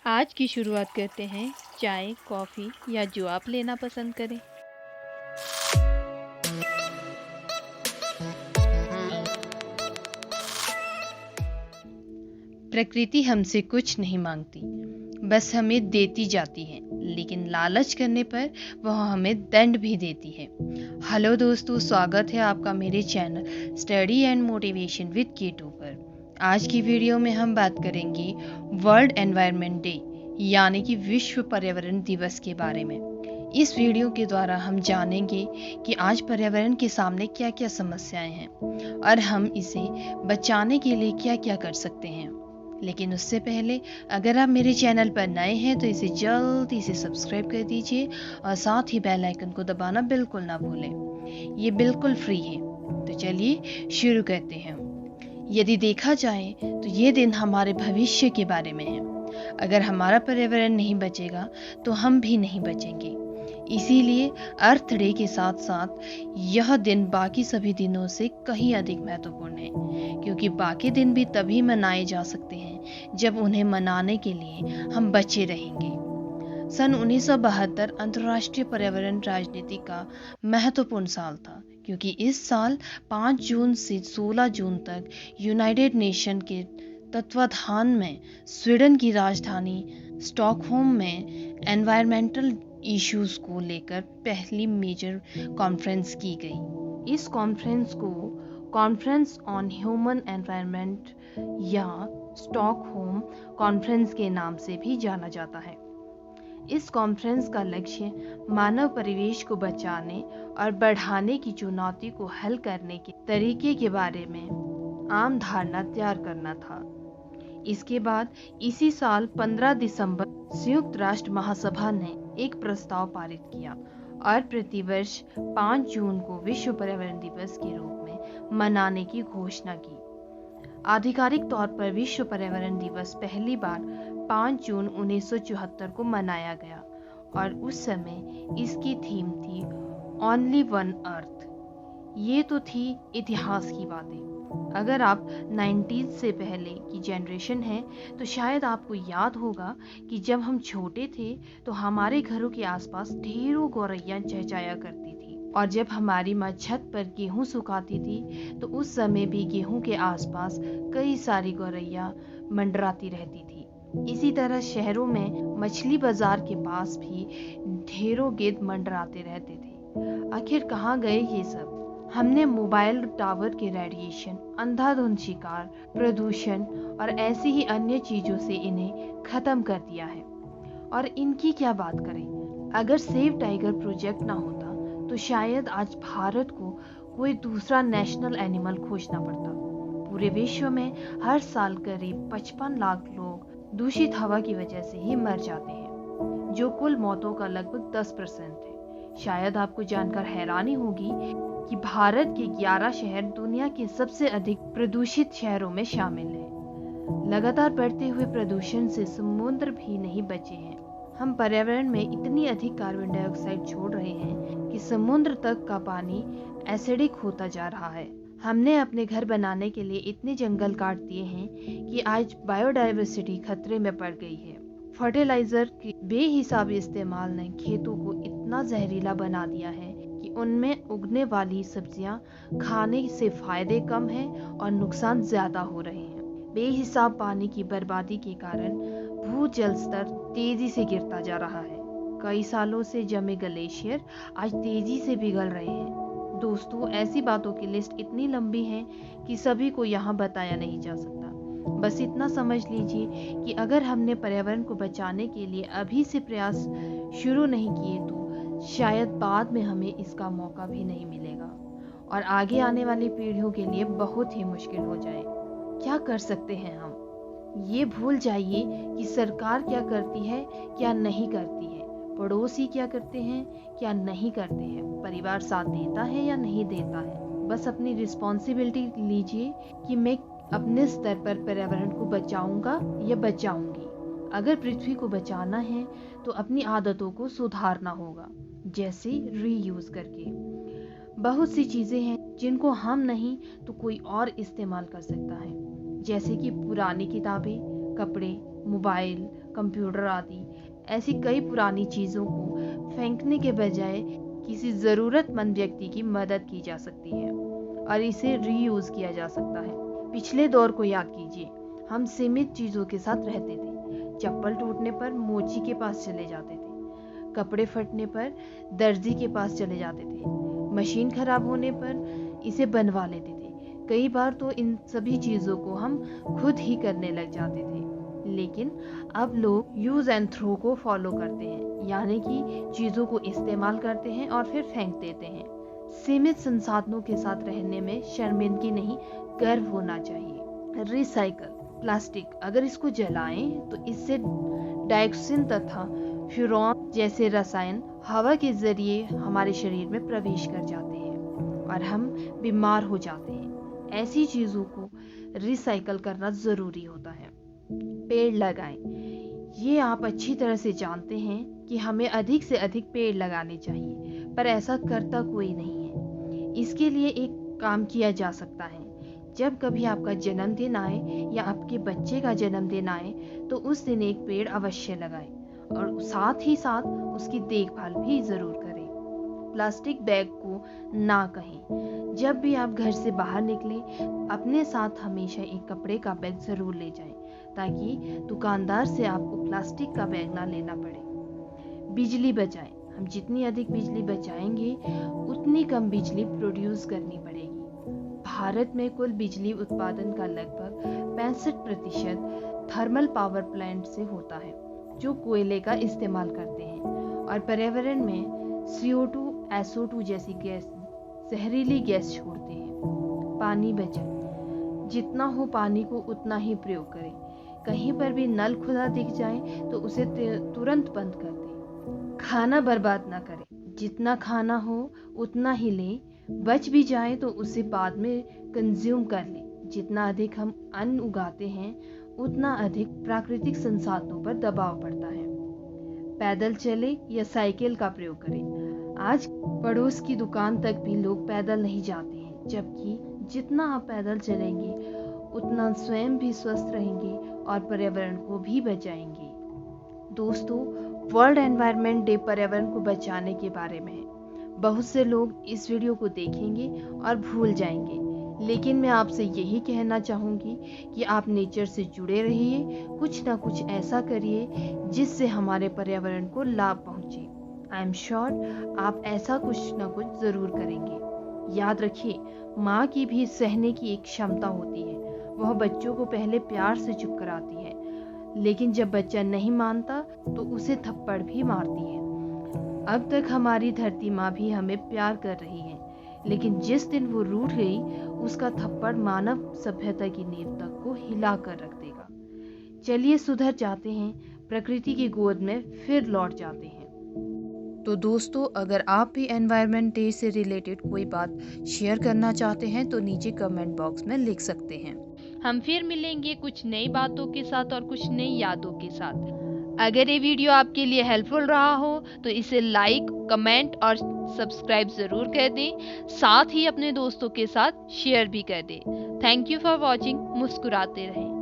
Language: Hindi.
आज की शुरुआत करते हैं चाय, कॉफ़ी या जो आप लेना पसंद करें। प्रकृति हमसे कुछ नहीं मांगती, बस हमें देती जाती है, लेकिन लालच करने पर वह हमें दंड भी देती है। हेलो दोस्तों, स्वागत है आपका मेरे channel study and motivation with K two पर। आज की वीडियो में हम बात करेंगे वर्ल्ड एनवायरनमेंट डे यानी कि विश्व पर्यावरण दिवस के बारे में। इस वीडियो के द्वारा हम जानेंगे कि आज पर्यावरण के सामने क्या क्या समस्याएं हैं और हम इसे बचाने के लिए क्या क्या कर सकते हैं। लेकिन उससे पहले अगर आप मेरे चैनल पर नए हैं तो इसे जल्दी से सब्सक्राइब कर दीजिए और साथ ही बेल आइकन को दबाना बिल्कुल ना भूलें। ये बिल्कुल फ्री है। तो चलिए शुरू करते हैं। यदि देखा जाए तो ये दिन हमारे भविष्य के बारे में है। अगर हमारा पर्यावरण नहीं बचेगा तो हम भी नहीं बचेंगे। इसीलिए अर्थ डे के साथ साथ यह दिन बाकी सभी दिनों से कहीं अधिक महत्वपूर्ण है, क्योंकि बाकी दिन भी तभी मनाए जा सकते हैं जब उन्हें मनाने के लिए हम बचे रहेंगे। सन 1972 अंतर्राष्ट्रीय पर्यावरण राजनीति का महत्वपूर्ण साल था, क्योंकि इस साल 5 जून से 16 जून तक यूनाइटेड नेशन के तत्वाधान में स्वीडन की राजधानी स्टॉकहोम में एनवायरमेंटल इश्यूज को लेकर पहली मेजर कॉन्फ्रेंस की गई। इस कॉन्फ्रेंस को कॉन्फ्रेंस ऑन ह्यूमन एनवायरनमेंट या स्टॉकहोम कॉन्फ्रेंस के नाम से भी जाना जाता है। इस कॉन्फ्रेंस का लक्ष्य मानव परिवेश को बचाने और बढ़ाने की चुनौती को हल करने के तरीके के बारे में आम धारणा तैयार करना था। इसके बाद इसी साल 15 दिसंबर संयुक्त राष्ट्र महासभा ने एक प्रस्ताव पारित किया और प्रतिवर्ष 5 जून को विश्व पर्यावरण दिवस के रूप में मनाने की घोषणा की। आधिकारिक तौर पर विश्व पर्यावरण दिवस पहली बार 5 जून 1974 को मनाया गया और उस समय इसकी थीम थी ओनली वन अर्थ। ये तो थी इतिहास की बातें। अगर आप 90s से पहले की जनरेशन है तो शायद आपको याद होगा कि जब हम छोटे थे तो हमारे घरों के आसपास ढेरों गौरैया चहचहाया करती थी, और जब हमारी माँ छत पर गेहूं सुखाती थी तो उस समय भी गेहूं के आसपास कई सारी गौरैया मंडराती रहती थी। इसी तरह शहरों में मछली बाजार के पास भी ढेरों गिद्ध मंडराते रहते थे। आखिर कहाँ गए ये सब? हमने मोबाइल टावर के रेडिएशन, अंधाधुंध शिकार, प्रदूषण और ऐसी ही अन्य चीजों से इन्हें खत्म कर दिया है। और इनकी क्या बात करें, अगर सेव टाइगर प्रोजेक्ट ना होता तो शायद आज भारत को कोई दूसरा नेशनल एनिमल खोजना पड़ता। पूरे विश्व में हर साल करीब 55 लाख लोग दूषित हवा की वजह से ही मर जाते हैं, जो कुल मौतों का लगभग 10% है। शायद आपको जानकर हैरानी होगी कि भारत के 11 शहर दुनिया के सबसे अधिक प्रदूषित शहरों में शामिल हैं। लगातार बढ़ते हुए प्रदूषण से समुद्र भी नहीं बचे हैं। हम पर्यावरण में इतनी अधिक कार्बन डाइऑक्साइड छोड़ रहे हैं कि समुद्र तक का पानी एसिडिक होता जा रहा है। हमने अपने घर बनाने के लिए इतने जंगल काट दिए हैं कि आज बायोडाइवर्सिटी खतरे में पड़ गई है। फर्टिलाइजर के बेहिसाबी इस्तेमाल ने खेतों को इतना जहरीला बना दिया है कि उनमें उगने वाली सब्जियां खाने से फायदे कम हैं और नुकसान ज्यादा हो रहे हैं। बेहिसाब पानी की बर्बादी के कारण भूजल स्तर तेजी से गिरता जा रहा है। कई सालों से जमे ग्लेशियर आज तेजी से पिघल रहे हैं। दोस्तों, ऐसी बातों की लिस्ट इतनी लंबी है कि सभी को यहाँ बताया नहीं जा सकता। बस इतना समझ लीजिए कि अगर हमने पर्यावरण को बचाने के लिए अभी से प्रयास शुरू नहीं किए तो शायद बाद में हमें इसका मौका भी नहीं मिलेगा और आगे आने वाली पीढ़ियों के लिए बहुत ही मुश्किल हो जाए। क्या कर सकते हैं हम? ये भूल जाइए कि सरकार क्या करती है, क्या नहीं करती है, पड़ोसी क्या करते हैं, क्या नहीं करते हैं, परिवार साथ देता है या नहीं देता है। बस अपनी रिस्पॉन्सिबिलिटी लीजिए कि मैं अपने स्तर पर पर्यावरण को बचाऊंगा या बचाऊंगी। अगर पृथ्वी को बचाना है तो अपनी आदतों को सुधारना होगा, जैसे रीयूज करके। बहुत सी चीजें हैं जिनको हम नहीं तो कोई और इस्तेमाल कर सकता है, जैसे कि पुरानी किताबें, कपड़े, मोबाइल, कंप्यूटर आदि ऐसी कई पुरानी चीज़ों को फेंकने के बजाय किसी ज़रूरतमंद व्यक्ति की मदद की जा सकती है और इसे रीयूज़ किया जा सकता है। पिछले दौर को याद कीजिए, हम सीमित चीज़ों के साथ रहते थे। चप्पल टूटने पर मोची के पास चले जाते थे, कपड़े फटने पर दर्जी के पास चले जाते थे, मशीन खराब होने पर इसे बनवा लेते थे। कई बार तो इन सभी चीज़ों को हम खुद ही करने लग जाते थे। लेकिन अब लोग यूज एंड थ्रो को फॉलो करते हैं, यानी कि चीज़ों को इस्तेमाल करते हैं और फिर फेंक देते हैं। सीमित संसाधनों के साथ रहने में शर्मिंदगी नहीं, गर्व होना चाहिए। रिसाइकल प्लास्टिक, अगर इसको जलाएं तो इससे डाइऑक्सिन तथा फ्यूरॉन जैसे रसायन हवा के जरिए हमारे शरीर में प्रवेश कर जाते हैं और हम बीमार हो जाते हैं। ऐसी चीज़ों को रिसाइकल करना ज़रूरी होता है। पेड़ लगाएं। ये आप अच्छी तरह से जानते हैं कि हमें अधिक से अधिक पेड़ लगाने चाहिए, पर ऐसा करता कोई नहीं है। इसके लिए एक काम किया जा सकता है। जब कभी आपका जन्मदिन आए या आपके बच्चे का जन्मदिन आए तो उस दिन एक पेड़ अवश्य लगाएं और साथ ही साथ उसकी देखभाल भी ज़रूर करें। प्लास्टिक बैग को ना कहें। जब भी आप घर से बाहर निकलें, अपने साथ हमेशा एक कपड़े का बैग ज़रूर ले जाएं, ताकि दुकानदार से आपको प्लास्टिक का बैग ना लेना पड़े। बिजली बचाएं। हम जितनी अधिक बिजली बचाएंगे उतनी कम बिजली प्रोड्यूस करनी पड़ेगी। भारत में कुल बिजली उत्पादन का लगभग 65% थर्मल पावर प्लांट से होता है, जो कोयले का इस्तेमाल करते हैं और पर्यावरण में CO2, SO2 जैसी गैस, जहरीली गैस छोड़ते हैं। पानी बचाएं। जितना हो पानी को उतना ही प्रयोग करें। कहीं पर भी नल खुला दिख जाए तो उसे तुरंत बंद कर दें। खाना बर्बाद ना करें। जितना खाना हो उतना ही लें, बच भी जाए तो उसे बाद में कंज्यूम कर लें। जितना अधिक हम अन्न उगाते हैं उतना अधिक प्राकृतिक संसाधनों पर दबाव पड़ता है। पैदल चले या साइकिल का प्रयोग करें। आज पड़ोस की दुकान तक भी लोग पैदल नहीं जाते हैं, जबकि जितना आप पैदल चलेंगे उतना स्वयं भी स्वस्थ रहेंगे और पर्यावरण को भी बचाएंगे। दोस्तों, वर्ल्ड एनवायरनमेंट डे पर्यावरण को बचाने के बारे में है। बहुत से लोग इस वीडियो को देखेंगे और भूल जाएंगे, लेकिन मैं आपसे यही कहना चाहूँगी कि आप नेचर से जुड़े रहिए, कुछ ना कुछ ऐसा करिए जिससे हमारे पर्यावरण को लाभ पहुँचे। आई एम श्योर आप ऐसा कुछ ना कुछ ज़रूर करेंगे। याद रखिए, माँ की भी सहने की एक क्षमता होती है। वह बच्चों को पहले प्यार से चुप कराती है, लेकिन जब बच्चा नहीं मानता तो उसे थप्पड़ भी मारती है। अब तक हमारी धरती माँ भी हमें प्यार कर रही है, लेकिन जिस दिन वो रूठ गई, उसका थप्पड़ मानव सभ्यता की नींव तक को हिला कर रख देगा। चलिए सुधर जाते हैं, प्रकृति की गोद में फिर लौट जाते हैं। तो दोस्तों, अगर आप भी एनवायरनमेंट डे से रिलेटेड कोई बात शेयर करना चाहते हैं तो नीचे कमेंट बॉक्स में लिख सकते हैं। हम फिर मिलेंगे कुछ नई बातों के साथ और कुछ नई यादों के साथ। अगर ये वीडियो आपके लिए हेल्पफुल रहा हो तो इसे लाइक, कमेंट और सब्सक्राइब ज़रूर कर दें। साथ ही अपने दोस्तों के साथ शेयर भी कर दें। Thank you for watching. मुस्कुराते रहें।